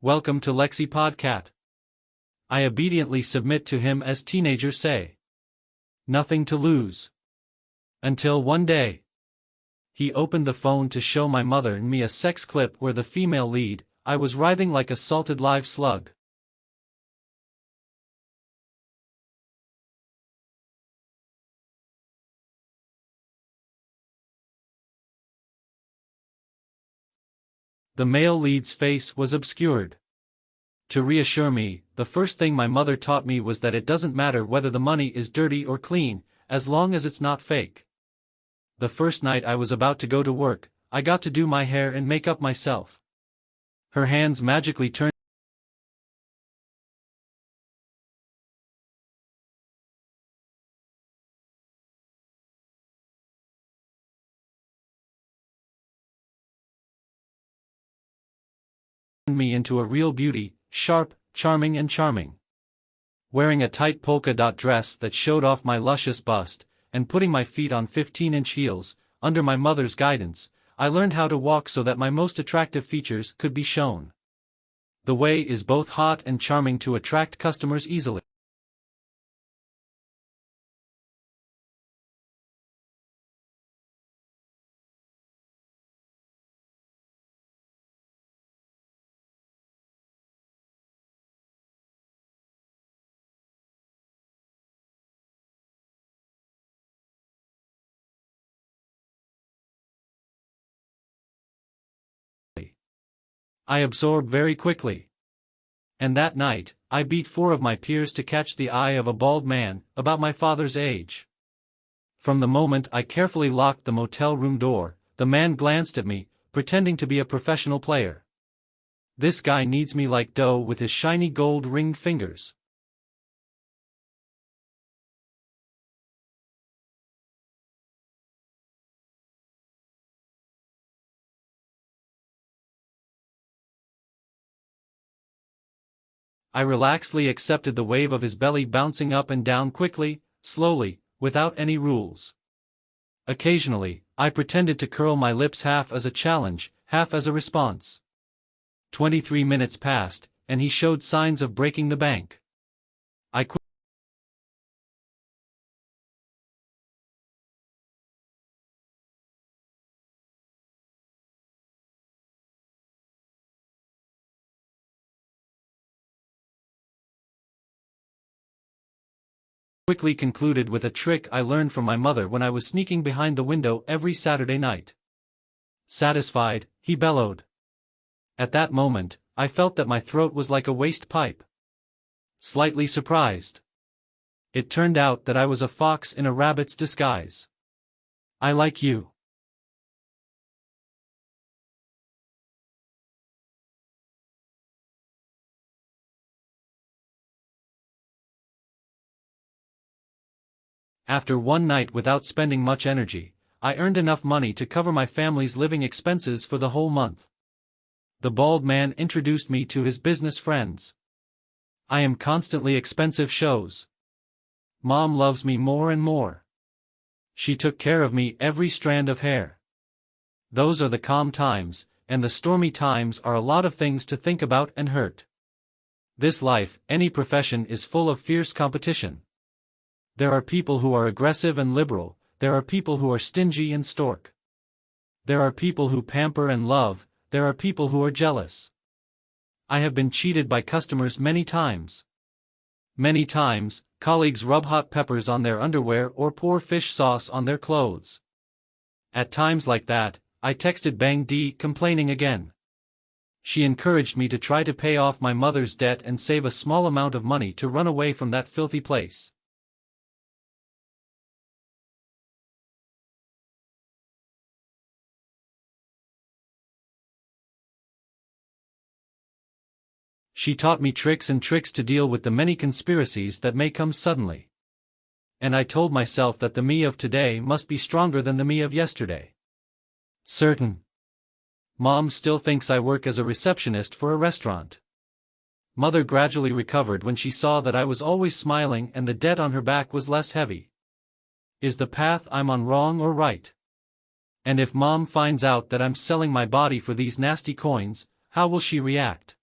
Welcome to Lexi Podcast. I obediently submit to him as teenagers say. Nothing to lose. Until one day. He opened the phone to show my mother and me a sex clip where the female lead, I was writhing like a salted live slug. The male lead's face was obscured. To reassure me, the first thing my mother taught me was that it doesn't matter whether the money is dirty or clean, as long as it's not fake. The first night I was about to go to work, I got to do my hair and makeup myself. Her hands magically turned me into a real beauty, sharp, charming and charming. Wearing a tight polka dot dress that showed off my luscious bust, and putting my feet on 15-inch heels, under my mother's guidance, I learned how to walk so that my most attractive features could be shown. The way is both hot and charming to attract customers easily. I absorb very quickly. And that night, I beat 4 of my peers to catch the eye of a bald man, about my father's age. From the moment I carefully locked the motel room door, the man glanced at me, pretending to be a professional player. This guy needs me like dough with his shiny gold-ringed fingers. I relaxedly accepted the wave of his belly bouncing up and down quickly, slowly, without any rules. Occasionally, I pretended to curl my lips half as a challenge, half as a response. 23 minutes passed, and he showed signs of breaking the bank. I quickly concluded with a trick I learned from my mother when I was sneaking behind the window every Saturday night. Satisfied, he bellowed. At that moment, I felt that my throat was like a waste pipe. Slightly surprised. It turned out that I was a fox in a rabbit's disguise. I like you. After one night without spending much energy, I earned enough money to cover my family's living expenses for the whole month. The bald man introduced me to his business friends. I am constantly expensive shows. Mom loves me more and more. She took care of me every strand of hair. Those are the calm times, and the stormy times are a lot of things to think about and hurt. This life, any profession, is full of fierce competition. There are people who are aggressive and liberal, there are people who are stingy and stork. There are people who pamper and love, there are people who are jealous. I have been cheated by customers many times. Many times, colleagues rub hot peppers on their underwear or pour fish sauce on their clothes. At times like that, I texted Bang D complaining again. She encouraged me to try to pay off my mother's debt and save a small amount of money to run away from that filthy place. She taught me tricks to deal with the many conspiracies that may come suddenly. And I told myself that the me of today must be stronger than the me of yesterday. Certain. Mom still thinks I work as a receptionist for a restaurant. Mother gradually recovered when she saw that I was always smiling and the debt on her back was less heavy. Is the path I'm on wrong or right? And if Mom finds out that I'm selling my body for these nasty coins, how will she react?